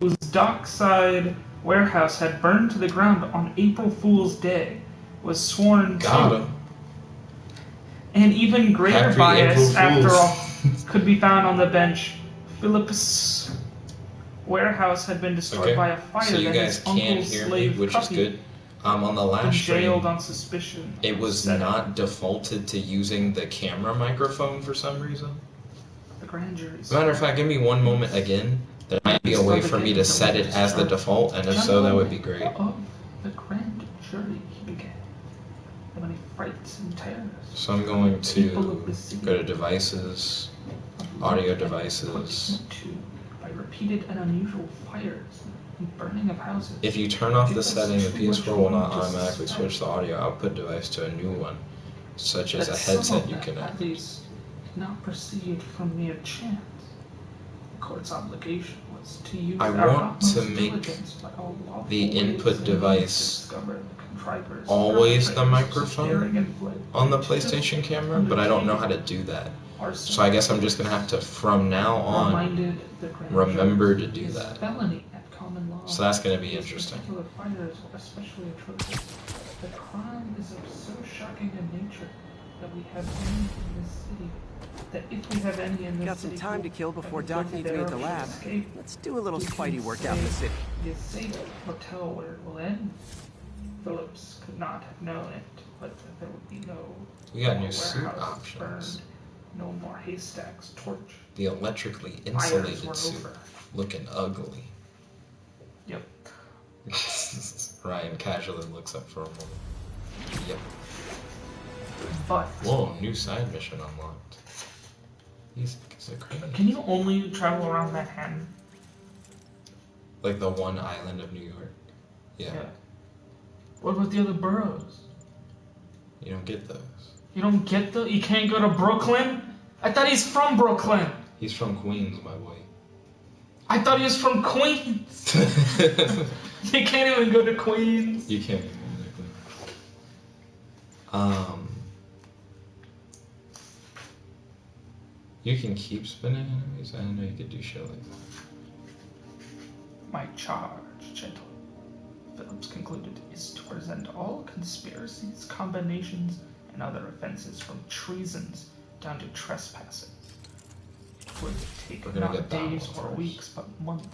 whose dockside warehouse had burned to the ground on April Fool's Day, was sworn to. An even greater bias, after all, could be found on the bench. Philip's warehouse had been destroyed by a fire. So you guys can hear me, which is good. On the last stream, on suspicion. It was not defaulted to using the camera microphone for some reason. The grand jury. Matter of fact, give me one moment again. There might be a way for me to set it as the default, and if so, that would be great. The grand jury began. The many frights and terrors. So I'm going to go to devices, audio devices. By repeated and unusual fires and burning of houses. If you turn off the setting, the PS4 will not automatically switch the audio output device to a new one, such as a headset you connect. At least not proceed from mere chance. The court's obligation was to use I want to make the input device always the microphone on the PlayStation camera, but I don't know how to do that. So I guess I'm just going to have to, from now on, remember to do that. So that's going to be interesting. The crime is of so shocking a nature that we have any in this city. That if we have any in this got some time to kill before Doc needs me at the lab. Let's do a little Spidey work out in the city. The safe hotel where it will end. Phillips could not have known it, but there would be no. We got new suit options. Burned, no more haystacks torched. The electrically insulated suit, looking ugly. Yep. Ryan casually looks up for a moment. Yep. But whoa, new side mission unlocked. He's crazy. Can you only travel around Manhattan? Like the one island of New York? Yeah. What about the other boroughs? You don't get those. You don't get those? You can't go to Brooklyn? I thought he's from Brooklyn. He's from Queens, my boy. I thought he was from Queens. You can't even go to Queens. You can't even go to Queens. You can keep spinning enemies? I didn't know you could do shit like that. My charge, gentlemen, Phillips concluded, is to present all conspiracies, combinations, and other offenses from treasons down to trespassing. It would take not days or weeks, but months.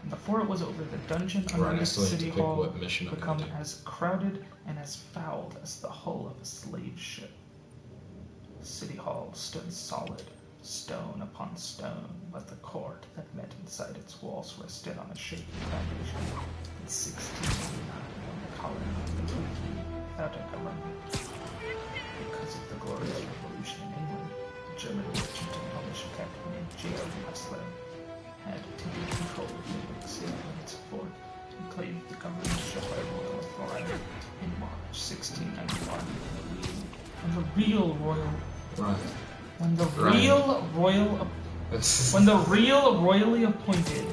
And before it was over, the dungeon underneath City Hall would become as crowded and as fouled as the hull of a slave ship. City Hall stood solid, stone upon stone, but the court that met inside its walls rested on a shaky foundation. In 1689, when the colony was without a government. Because of the glorious revolution in England, the German merchant and publisher captain named J.R. Whistler had taken control of New York City and its fort and claimed the governorship by royal authority in March 1691. And the real royal royally appointed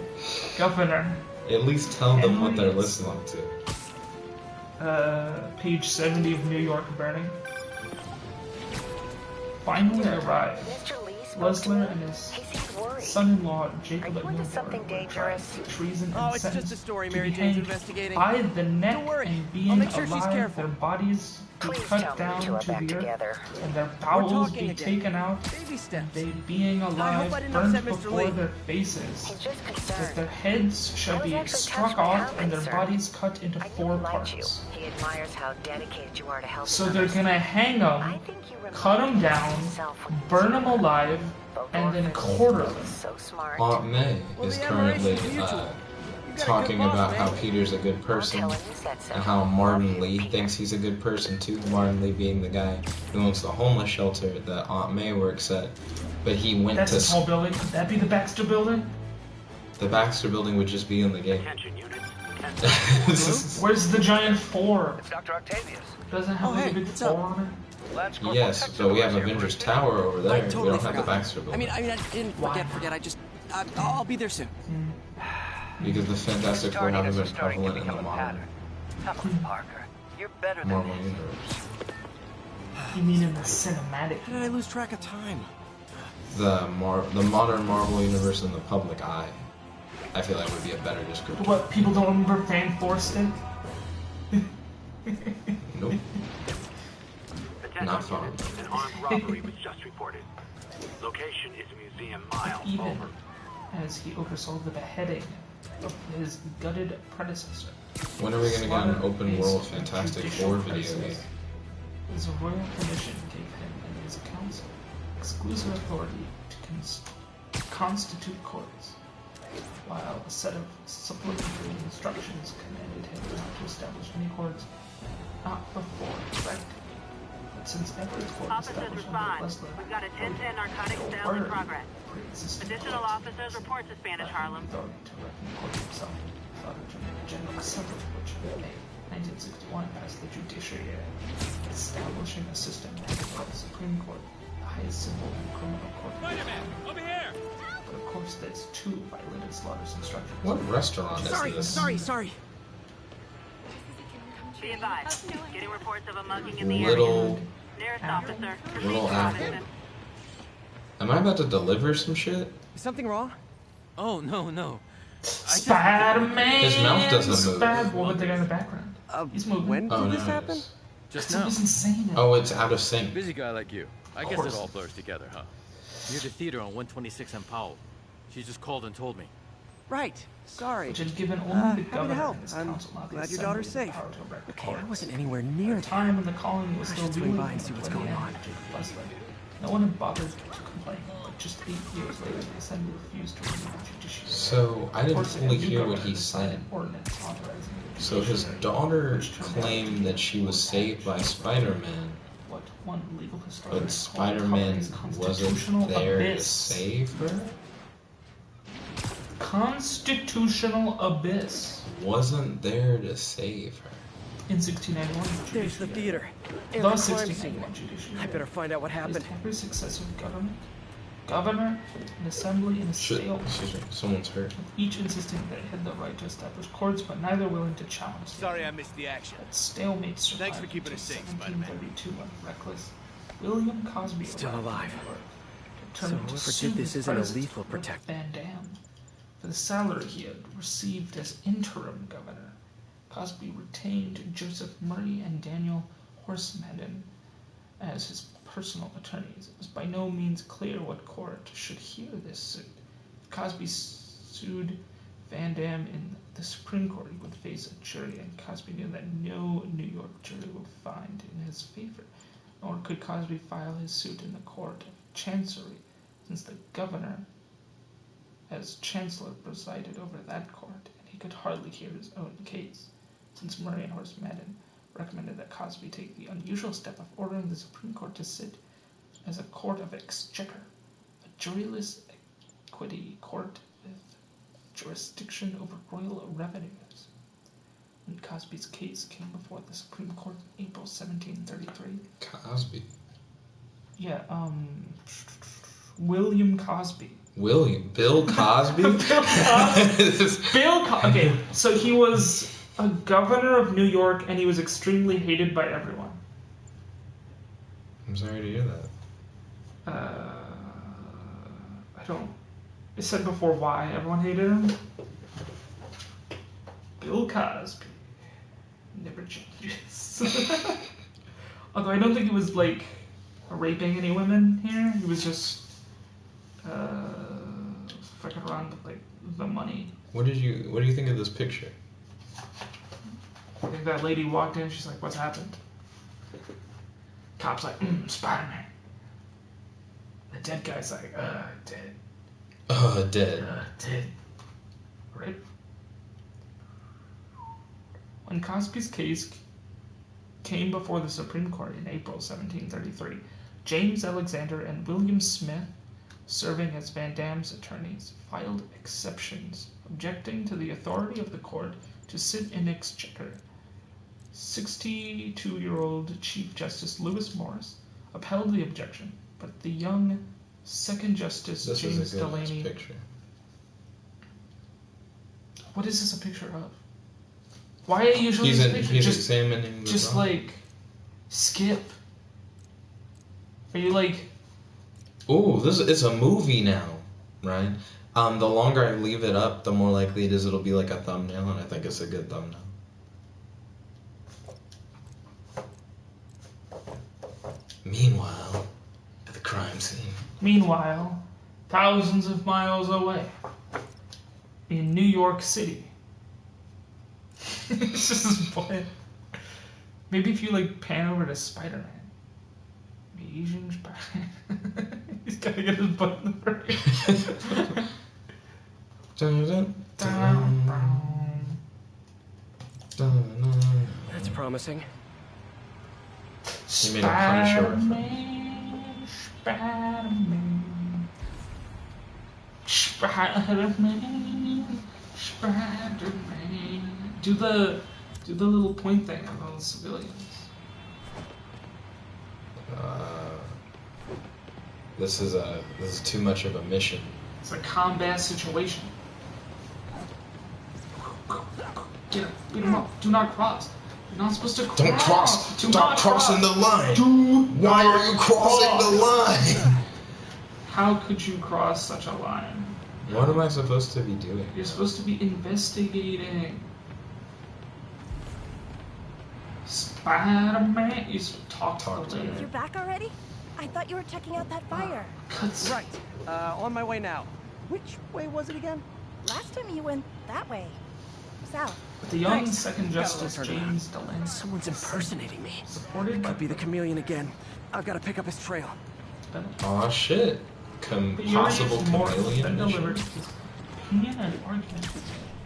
governor. At least tell them what they're listening to. Page 70 of New York Burning. Finally arrived. Lesler and his son-in-law Jacob at Milford were tried for treason and sentenced to be hanged by the neck and being alive, their bodies be cut down to the earth, and their bowels be taken out, and they being alive burned before their faces, that their heads shall be struck off and their bodies cut into 4 parts. So they're gonna hang them, cut them down, burn them alive, and then quarter them. Aunt May is currently talking about how Peter's a good person and how Martin Lee thinks he's a good person too. Martin Lee being the guy who owns the homeless shelter that Aunt May works at. But he went to... That's a small building. Could that be the Baxter building? The Baxter building would just be in the game. Where's the giant 4? It's Dr. Octavius. Doesn't have a big 4 on it? Yes, but we have Avengers Tower over there. We don't have the Baxter building. I didn't forget. I'll be there soon. Because the Fantastic Four haven't been prevalent in the modern Marvel universe. You mean in the cinematic? How did I lose track of time? The modern Marvel universe in the public eye. I feel like would be a better description. What, people don't remember Van Forstick? Nope. Not fun. An armed robbery was just reported. Location is museum mile. Even Over. as he oversaw the beheading of his gutted predecessor. When are we gonna get an open world Fantastic Four video game? His royal commission gave him and his council exclusive authority to constitute courts, while a set of supplementary instructions commanded him not to establish any courts not before erected. But since every court Officers established respond. under Leslie We've got a 10-10 narcotic sale in progress. Additional officers report to Spanish Harlem. Authority to erect the court himself, without a general assembly, which in May 1961 passed the Judiciary Act, establishing a system headed by the Supreme Court, the highest civil and criminal court. Spiderman, over here! But of course, this too violated Slaughter's instructions. What restaurant is this? Sorry. Be advised. Getting reports of a mugging in the Little, area. Nearest officer. little apple. Robinson. Am I about to deliver some shit? Is something wrong? Oh, no. Spiderman! His mouth doesn't move. What was there in the background? He's moving. When Oh, did no, this happen? Just It now. was insane. Oh, it's out of sync. Busy guy like you. I guess course. it all blurs together, huh? Near the theater on 126 and Powell. She just called and told me. Right. Sorry. Which had given only Happy the to governor help. and his I'm council, not the glad your assembly, daughter's the safe. power to erect Okay, courts. I wasn't anywhere near At the that. time when the colony was I still should swing reeling by and from see what's the going hand on. of Jacob Leslie, no one had bothered to complain. But just 8 years later, the assembly refused to renew the judiciary. So, I didn't Of course, fully a new hear what governor he signed said. an ordinance authorizing the So his judiciary, daughter which turned out to claimed be that she was saved by Spider-Man, what one legal historian but called Spider-Man the colony's wasn't constitutional there to abyss. save her? Constitutional abyss. Wasn't there to save her. In 1691, There's the judiciary- theater. The And the crime 1691 scene. judiciary. I better find out what happened. Every successive governor, an assembly, and a Shit, stalemate, excuse me, someone's hurt. each insisting that it had the right to establish courts, but neither willing to challenge them. Sorry I missed the action. That stalemate survived Thanks for keeping until us safe, Spider-Man. 1732 when reckless William Cosby Still arrived in alive. New York, So determined to whoever sue did this his isn't a predecessor, lethal protect. Van Dam, for the salary he had received as interim governor. Cosby retained Joseph Murray and Daniel Horsemadden as his personal attorneys. It was by no means clear what court should hear this suit. If Cosby sued Van Dam in the Supreme Court, he would face a jury, and Cosby knew that no New York jury would find in his favor. Nor could Cosby file his suit in the Court of Chancery, since the governor, as chancellor, presided over that court, and he could hardly hear his own case, since Murray and Horsemadden recommended that Cosby take the unusual step of ordering the Supreme Court to sit as a court of exchequer, a juryless equity court with jurisdiction over royal revenues. When Cosby's case came before the Supreme Court in April 1733, Cosby. William Cosby. Bill Cosby? Okay, so he was a governor of New York, and he was extremely hated by everyone. I'm sorry to hear that. I don't. I said before why everyone hated him. Bill Cosby never changes. Although I don't think he was like raping any women here. He was just fucking around with like the money. What do you think of this picture? I think that lady walked in. She's like, "What's happened?" Cop's like, "Spider-Man." The dead guy's like, dead. Dead. Dead. Right? When Cosby's case came before the Supreme Court in April 1733, James Alexander and William Smith, serving as Van Dam's attorneys, filed exceptions, objecting to the authority of the court to sit in exchequer. 62-year-old Chief Justice Lewis Morris upheld the objection, but the young Second Justice This James is a good Delaney... picture. What is this a picture of? Why are you usually He's examining the just drawing. like skip? Are you like Oh, this is a movie now, right? The longer I leave it up, the more likely it is it'll be like a thumbnail, and I think it's a good thumbnail. Meanwhile, at the crime scene. Meanwhile, thousands of miles away, in New York City. It's just boy. Maybe if you like pan over to Spiderman. Asian Spider-Man. He's gotta get his butt in the frame. That's promising. You made a Punisher reference. Spiderman. Do the little point thing on all the civilians. This is too much of a mission. It's a combat situation. Get him, beat him up. Do not cross. You're not supposed to cross. Don't cross. Stop crossing the line. Why are you crossing the line? How could you cross such a line? What am I supposed to be doing? You're supposed to be investigating. Spider-Man. You talk to the leader. You're back already? I thought you were checking out that fire. Right. On my way now. Which way was it again? Last time you went that way. South. The young second Justice James Delancey. Someone's impersonating me. Supported by Could be the chameleon again. I've got to pick up his trail. Aw, shit. Possible chameleon then mission? delivered his opinion and argument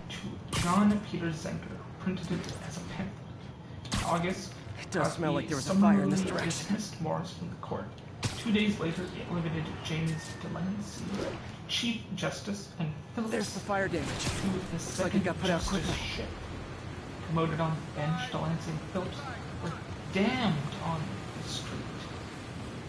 to John Peter Zenker, printed it as a pamphlet. In August, It does smell like there was a fire in this summarily direction. dismissed Morris from the court. 2 days later, he elevated James Delancey, Chief Justice, and Phillips There's the fire damage. to the Looks like it second got put out justice quickly. ship. Promoted on the bench, Delancey and Phillips were damned on the street.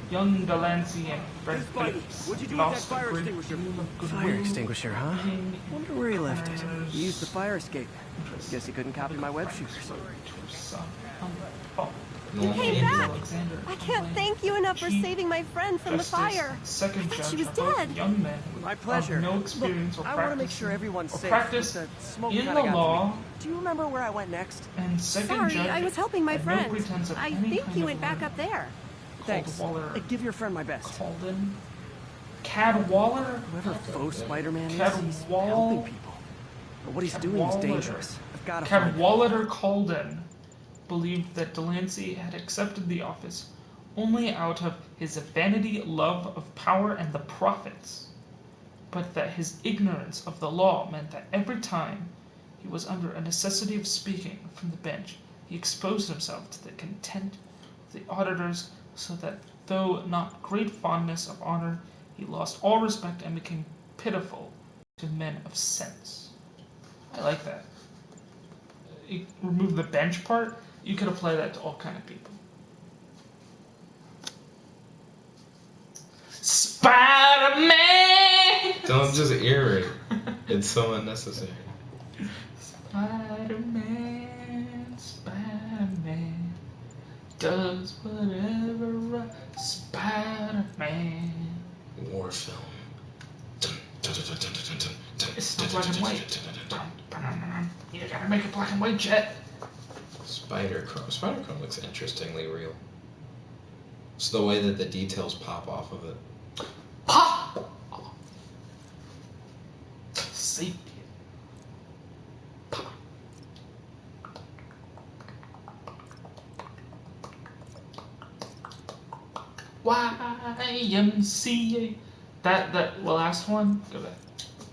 Young Delancey and Fred Hey, Spidey, Phillips what'd you do with lost that fire a great extinguisher? deal of goodwill, Fire extinguisher, huh? leaving Wonder where he left it. corners He used the fire escape. interest Guess he couldn't copy my web to shooters. her son, Paul. You came back! Alexander I can't thank you enough for Chief saving my friend from the Justice, fire. Second I thought judge she was are both dead. young men My of pleasure. no experience Look, or I want to make sure everyone's safe. practice but the smoke in kinda the got to law. me. Do you remember where I went next? And second Sorry, judge I was helping my had friend. No pretense of I any think kind you of went back order. up there. Thanks. Waller Give your friend my best. Calden. Cadwaller? Whoever faux Spider-Man is, he's Cadwall- helping people. But what he's doing is Cadwallader. dangerous. I've got to find him. Cadwallader Calden believed that Delancey had accepted the office only out of his vanity, love of power, and the profits, but that his ignorance of the law meant that every time he was under a necessity of speaking from the bench, he exposed himself to the contempt of the auditors, so that though not great fondness of honor, he lost all respect and became pitiful to men of sense. I like that. You remove the bench part, you could apply that to all kind of people. Spider-Man! Don't just irritate. It's so unnecessary. Spider-Man, Spider-Man does whatever a Spider-Man. War film. It's not black and white. You gotta make it black and white, Jet. Spider-Chrome. Spider-Chrome looks interestingly real. It's the way that the details pop off of it. Pop! Safety. Pop. YMCA. That last one, go back.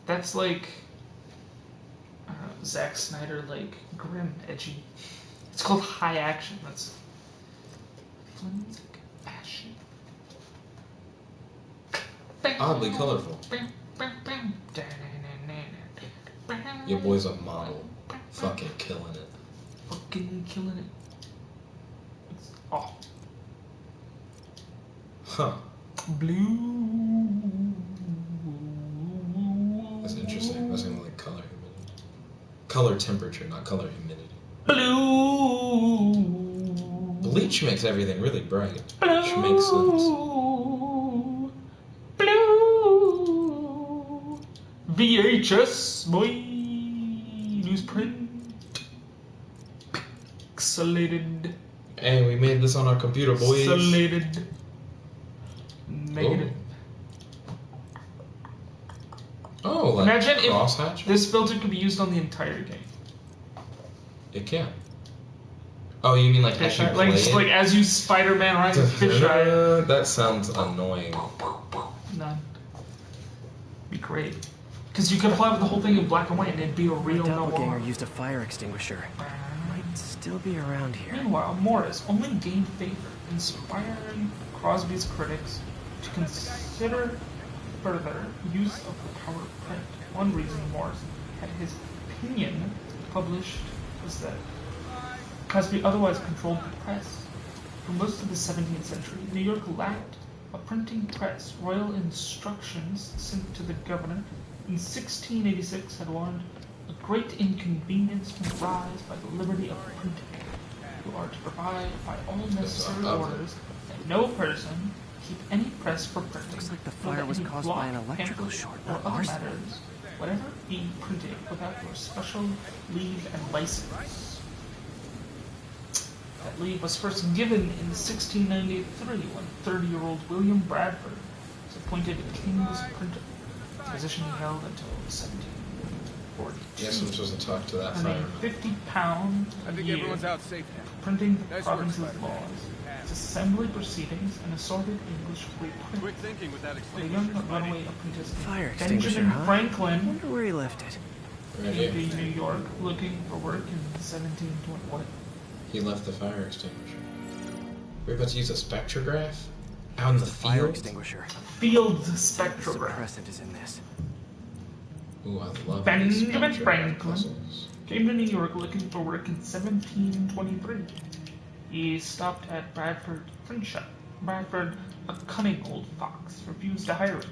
That's like Zack Snyder, like grim, edgy. It's called high action. That's forensic action. Oddly colorful. Your boy's a model. Fucking killing it. Fucking killing it. It's off. Huh. Blue. That's interesting. That's gonna like color humidity. Color temperature, not color humidity. Blue. Bleach makes everything really bright. Blue. Which makes sense. Blue. V VHS, boy. Newsprint. Pixelated. Hey, we made this on our computer, boys. Pixelated. Negative. Oh, like imagine crosshatch? if this filter could be used on the entire game. It can. Oh, you mean like as you play it? Like as you Spider-Man Rise of Fisheye. That sounds annoying. None. Be great. Because you could apply with the whole thing in black and white and it'd be a real doppelganger noir. used a fire extinguisher. Might still be around here. Meanwhile, Morris only gained favor, inspiring Crosby's critics to consider further use of the power of print. One reason Morris had his opinion published was that Crosby otherwise controlled the press. For most of the 17th century, New York lacked a printing press. Royal instructions sent to the governor in 1686 had warned a great inconvenience may rise by the liberty of printing. You are to provide by all necessary orders that no person keep any press for printing. Looks like the fire was caused by an electrical short, or not other arson. matters, whatever be printed without your special leave and license. That leave was first given in 1693 when 30-year-old William Bradford was appointed King's printer, a position he held until 1742. Yes, I'm supposed to talk to that Earning fireman. £50 a year for printing the province's laws, its assembly proceedings, and assorted English reprints. Quick thinking with that The young runaway apprentice Fire extinguisher, Benjamin huh? Franklin Wonder where he left it. Right came here. to New York looking for work in 1721. He left the fire extinguisher. We're about to use a spectrograph? Out in the Fire field? extinguisher. Field spectrograph. Suppressant is in this. Ooh, I love Benjamin these spectrograph Franklin puzzles. came to New York looking for work in 1723. He stopped at Bradford print shop. Bradford, a cunning old fox, refused to hire him.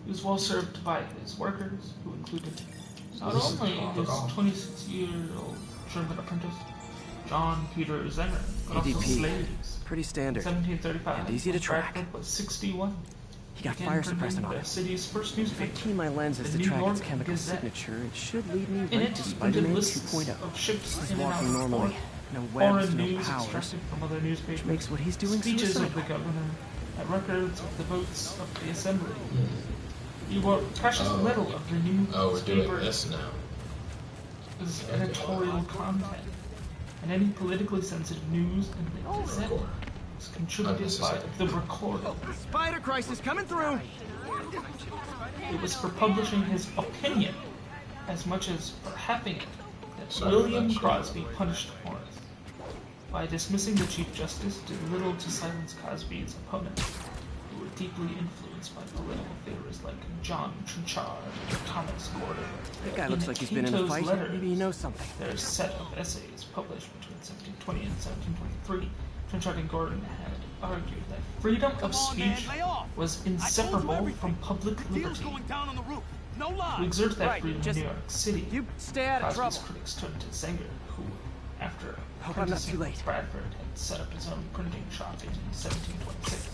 He was well served by his workers, who included not only his 26-year-old German apprentice, John Peter Zenger, but also ADP. slaves. Pretty In standard. 1735, And easy to track. Bradford was 61. He got Began fire printing suppressant on the it. city's first If I newspaper. key my lenses The to New track its York chemical Gazette. signature, it should lead me In right it, to he Spiderman printed lists 2.0. of ships He's in and out walking of normally. port, No webs, foreign no news power. extracted from other newspapers, Which makes what he's doing speeches of the suicidal. governor, and records of the votes of the assembly. He wrote precious little of the new Oh, we're doing newspaper's this now. editorial content, and any politically sensitive news in the Gazette Record. was contributed by the Recorder. Spider crisis coming through! It was for publishing his opinion as much as for having it that Sorry William about that. Crosby punished Morris. By dismissing the Chief Justice did little to silence Crosby's opponents, who were deeply influenced by political theorists like John Trenchard and Thomas Gordon. That guy looks like he's been in a fight. Maybe he knows something. Their set of essays published between 1720 and 1723, Trenchard and Gordon had argued that freedom of speech was inseparable from public liberty. To exert that Right, freedom in just- New York City, You stay out of Crosby's trouble. critics turned to Zenger, who, after Hope I'm not apprenticing too with late. Bradford, had set up his own printing shop in 1726.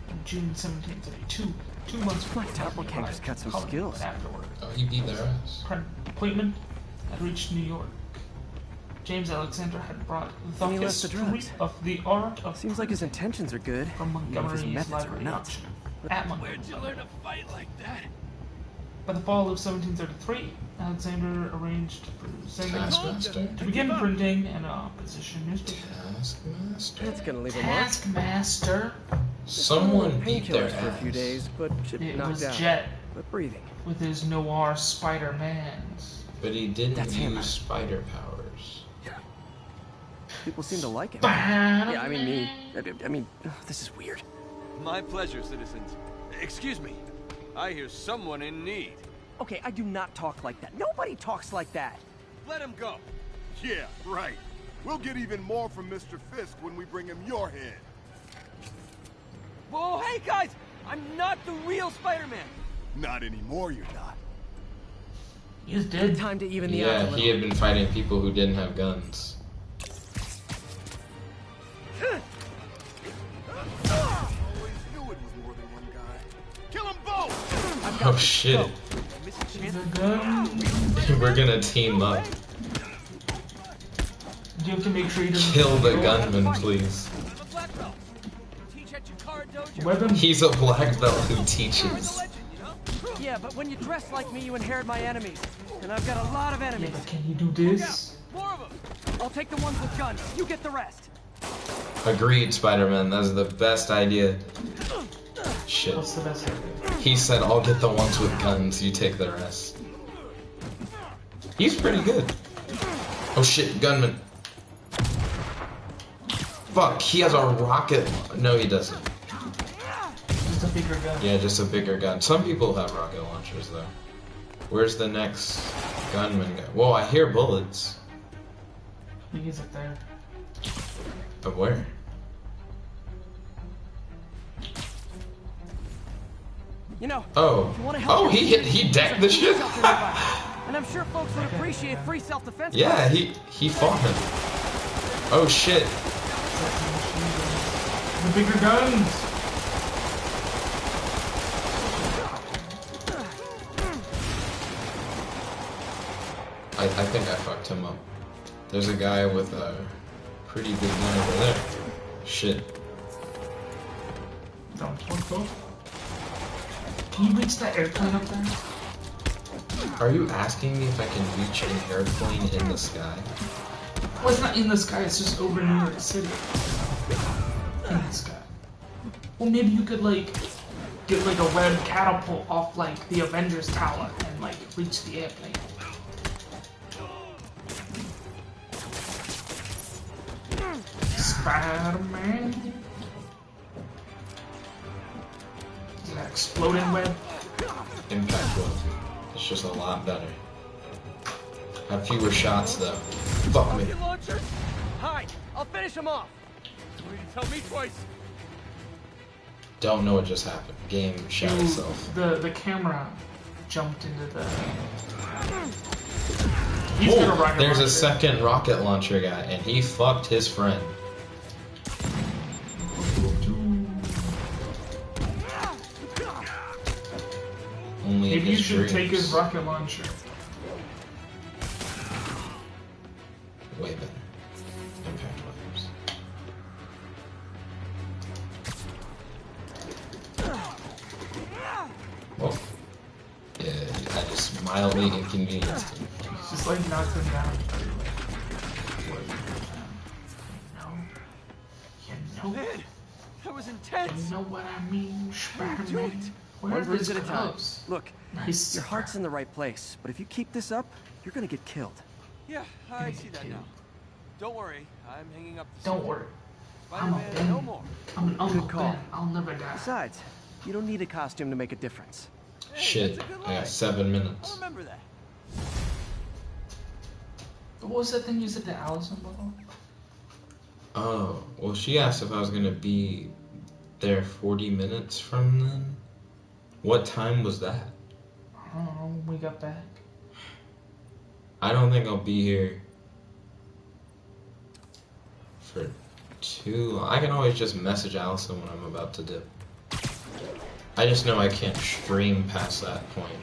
In June 1732, 2 months before My doppelganger's got some Hollywood, skills. but afterward, Oh, he beat their ass. appointment had reached New York. James Alexander had brought the And he left the history drugs. of the art of Seems like his intentions are good, from even if his Montgomery's methods were library nuts. auction at Montgomery. By the fall of 1733, Alexander arranged for Zenger Taskmaster. to begin printing an opposition newspaper. Taskmaster. That's gonna leave a mark. Taskmaster. Someone beat their Painkillers for a few ass. days, but should be It knocked was out. Jet But breathing. with his noir Spider-Mans. But he didn't That's use him. spider powers. People seem to like him. Yeah, Yeah, I mean me. I mean, this is weird. My pleasure, citizens. Excuse me. I hear someone in need. Okay, I do not talk like that. Nobody talks like that. Let him go. Yeah, right. We'll get even more from Mr. Fisk when we bring him your head. Whoa, hey guys! I'm not the real Spider-Man. Not anymore, you're not. He's dead. Time to even the odds a Yeah, he little. had been fighting people who didn't have guns. Always knew it was more than one guy. Kill them both! Oh shit. We're gonna team up. You have to make sure he doesn't Kill the gunman, please. He's a black belt who teaches. Yeah, but when you dress like me, you inherit my enemies. And I've got a lot of enemies. Yeah, but can you do this? More of them. I'll take the ones with guns. You get the rest. Agreed, Spider-Man. That's the best idea. Shit. What's the best idea? He said, I'll get the ones with guns, you take the rest. He's pretty good. Oh shit, gunman. Fuck, he has a rocket. No, he doesn't. Just a bigger gun. Yeah, just a bigger gun. Some people have rocket launchers, though. Where's the next gunman guy? Whoa, I hear bullets. He's up there. But where? You know, oh. you wanna help he decked the shit. And I'm sure folks would appreciate free self-defense. Yeah, he fought him. Oh shit. The bigger guns. I think I fucked him up. There's a guy with a pretty big gun over there. Shit. Can you reach that airplane up there? Are you asking me if I can reach an airplane in the sky? Well, it's not in the sky, it's just over New York City. In the sky. Well, maybe you could, like, get, like, a red catapult off, like, the Avengers Tower and, like, reach the airplane. Spider-Man. Is that exploding web? Impact web. It's just a lot better. Have fewer shots though. Fuck me. Hide! I'll finish him off! Tell me twice. Don't know what just happened. Game shot itself. The camera jumped into the... Oh, there's a second rocket launcher guy, and he fucked his friend. Only maybe you should dreams. take his rocket launcher. Way better. Impact weapons. Whoa. Yeah, I just mildly inconvenienced him. It's just like knocked him down. You know? Man, that was intense. You know what I mean, Spider-Man? Do it. Where One are bruise his at a time. gloves? Look, Nice. your heart's in the right place, but if you keep this up, you're gonna get killed. Yeah, I see that now. Don't worry, I'm hanging up the Don't worry. I'm a Spider-Man, Ben. no more. I'm an Uncle Good call. Ben. I'll never die. Besides, you don't need a costume to make a difference. Shit, that's a good I got line. 7 minutes. I'll remember that. What was that thing you said to Allison about? Oh, well she asked if I was gonna be there 40 minutes from then. What time was that? I don't know when we got back. I don't think I'll be here for too long. I can always just message Allison when I'm about to dip. I just know I can't stream past that point.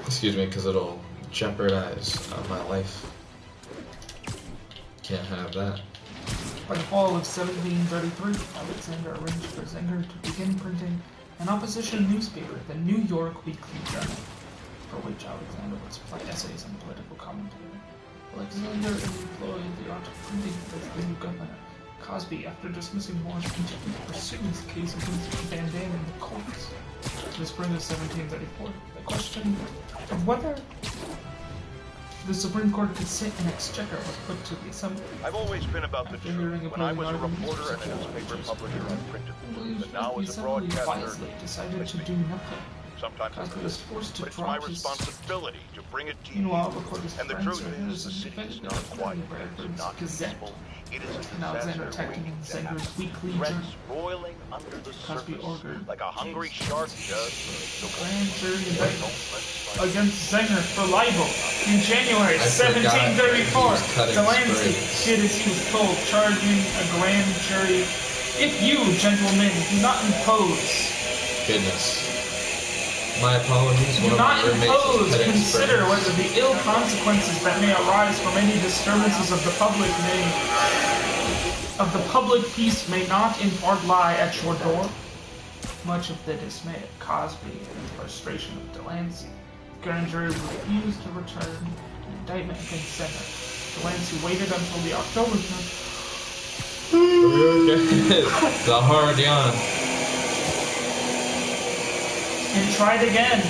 Excuse me, because it'll jeopardize my life. Can't have that. By the fall of 1733, Alexander arranged for Zenger to begin printing an opposition newspaper, the New York Weekly Journal, for which Alexander would supply essays and political commentary. Alexander employed the art of printing as the new governor. Cosby, after dismissing Moore's contempt, pursued his case against Van Dam in the courts. In the spring of 1734, the question of whether the Supreme Court could sit in exchequer was put to the Assembly. I've always been about the truth. When I was a reporter and a newspaper publisher, I printed the truth, but now as a broadcaster, wisely decided to do nothing. sometimes it's Cosby was forced to but it's my drop his... responsibility to bring it to you. Meanwhile, reporters And the truth is, the city is not quiet, it's not peaceful. It is a And Alexander disaster attacked him in waiting to happen. Zenger's weekly Threats journal. roiling under the Cosby surface, ordered like a hungry shark does. grand jury indictment against Zenger for libel. In January 1734, Delancey did as he was told, charging a grand jury, "If you, gentlemen, do not impose..." Goodness. My apologies. Do not impose, consider whether the ill consequences that may arise from any disturbances of the public peace may not in part lie at your door. Much of the dismay of Cosby and the frustration of Delancey, the grand jury refused to return an indictment against Singer. Delancey waited until the October term. The hard yawn. And tried again,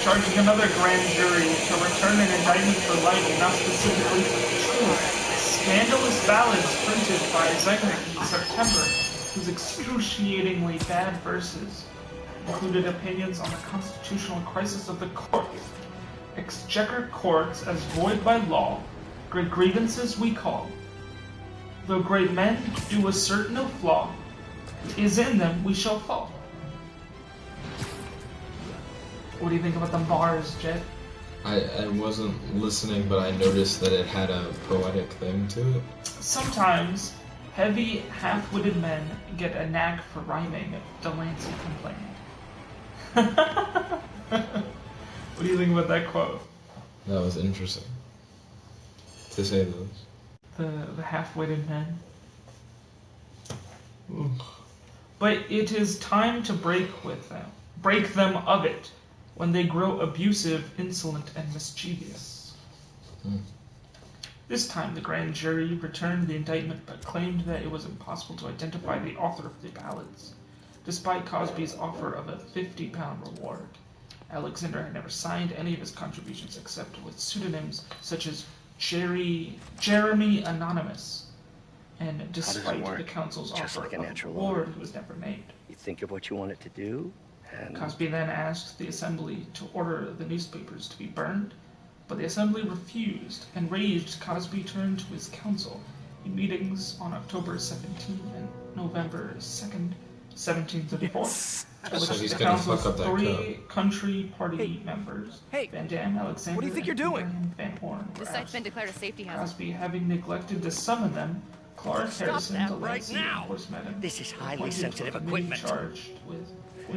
charging another grand jury to return an indictment for libel, not specifically for true, scandalous ballads printed by Zenger in September, whose excruciatingly bad verses included opinions on the constitutional crisis of the court, exchequer courts as void by law, great grievances we call. Though great men do assert no flaw, is in them we shall fall. What do you think about the bars, Jet? I wasn't listening, but I noticed that it had a poetic thing to it. Sometimes heavy, half-witted men get a knack for rhyming, Delancey complained. What do you think about that quote? That was interesting, to say the least. The half-witted men. But it is time to break them of it, when they grow abusive, insolent, and mischievous. This time the grand jury returned the indictment but claimed that it was impossible to identify the author of the ballads, despite Cosby's offer of a £50 reward. Alexander had never signed any of his contributions except with pseudonyms such as Jeremy Anonymous, and despite the council's offer of a reward, it was never made. You think of what you want it to do, and Cosby then asked the assembly to order the newspapers to be burned, but the assembly refused. Enraged, Cosby turned to his council in meetings on October 17 and November 2nd, 1734. So he's gonna fuck up that three country party members, Hey, Van Dam, Alexander, what do you think you're doing? and Van Horn, were The site's asked. been declared a safety hazard. Cosby, having neglected to summon them, Clark Harrison, that Delancey, right now. and Horseman, This is highly appointed sensitive a committee equipment. charged with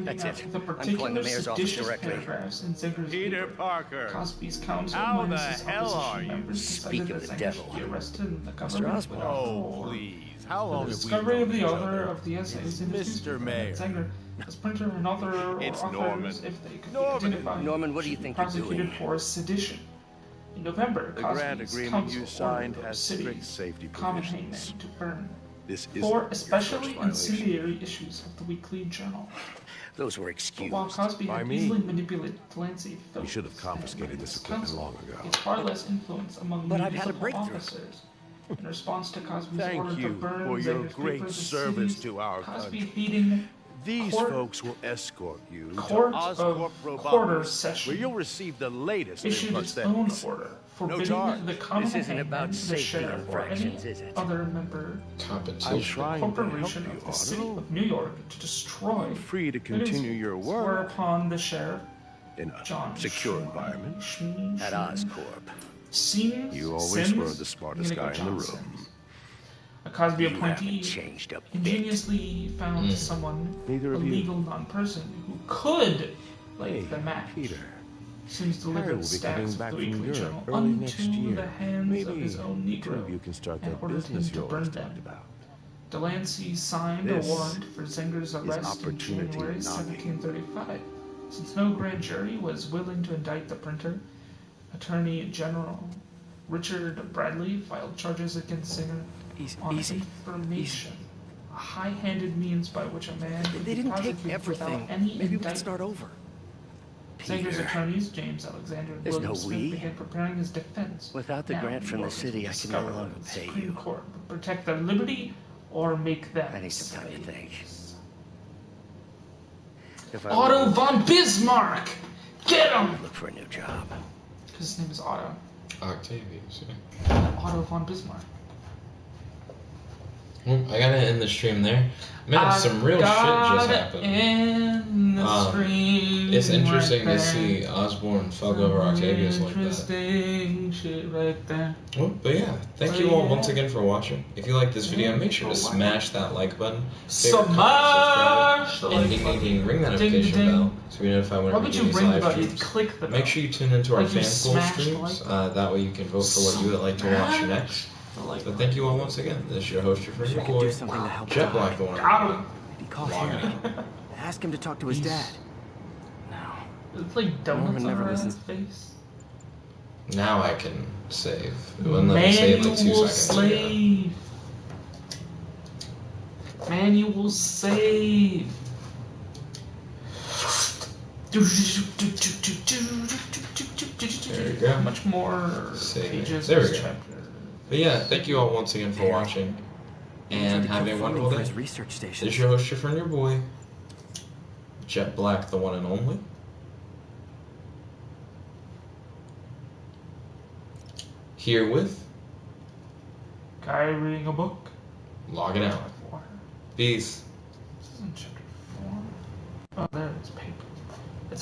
That's pointing it. out the I'm calling the particular mayor's office seditious directly. paragraphs in Zinger's Peter paper. Parker. Cosby's counsel How minus the his hell opposition are you? members Speak decided of that the Zinger devil. should be arrested and the government Osborne. would Oh, reward. please. How The long have we discovery known of the each author other? of the essays in Mr. his newspaper Mayor. that Zinger as printer and author or It's authors, Norman. if they could Norman. be identified, Norman, what do you should be think you're prosecuted doing? for sedition. In November, The grant Cosby's agreement counsel you signed ordered has the city strict safety common provisions. hangman to burn This is 4 your especially first violation. incendiary issues of the weekly journal. Those were But excused. while Cosby By had me. easily manipulated Delancey, We should have confiscated this equipment long ago. It's far less influence among But I've had a municipal breakthrough. officers. In response to Cosby's Thank order to you burn for your Zinger's great paper, the service city's to our Cosby country. beating These court- folks will escort you Court to of Oscorp Quarter Robotics, Session where you'll receive the latest in issued its own prosthetics. order No forbidding charge. the common This isn't hangman, about the safety sheriff, or any infractions, is it? other member I'm Competition. trying to help corporation you, of the city Otto. of New York to destroy Feel free to the continue your newspapers, work whereupon the sheriff, in a John secure Schmee- environment. Schmee- At Oscorp. Sims, You always Sims, were the smartest I'm gonna guy go in the John room. Sims. A Cosby You haven't appointee changed a bit. ingeniously found someone, Neither a of you. legal non-person, who could Hey, like the match. Peter. Sims Harry delivered will be stacks coming of back the from weekly Europe journal early next unto year. the hands Maybe of his own the two Negro of you can start and that ordered business him to you burn always them. talked about. Delancey signed This a warrant for Zinger's arrest in opportunity January knocking. 1735. Since no grand jury was willing to indict the printer, Attorney General Richard Bradley filed charges against Zinger on information, a high-handed means by which a man could They be didn't take prosecuted everything. without any Maybe we could indictment. start over. Zinger's Peter. attorneys, James Alexander and There's William no Smith, we. began preparing his defense. Without the Now, grant from New the York city, I was can no discovered longer that the pay Supreme you. Court would protect their liberty or make them I need some time to think. slaves. If I Otto were- von Bismarck! Get him! Look for a new job. His name is Otto. Octavius, yeah. Otto von Bismarck. Well, I gotta end the stream there. Man, some real shit just happened. It's interesting to see Osborn fuck over Octavius like that. Interesting shit right there. Well, but yeah, thank you all once again for watching. If you like this video, make sure to smash that like button, Smash the like and ring that notification bell to be notified whenever we do these live streams. Make sure you tune into our fan poll streams. That way you can vote for what you would like to watch next. So thank you all once again. This is your host, your friend, your boy, Jet Black, the one. Maybe call him. Ask him to talk to his dad. It's like donuts on his face. Now I can save. It wouldn't let me save like 2 seconds ago. Manual save. There we go. Much more save. pages. There we go. But yeah, thank you all once again for watching. And have a wonderful day. This is your host, your friend, your boy, Jet Black, the one and only. Here with guy reading a book. Logging out. Peace. This isn't chapter 4. Oh, there it's paper.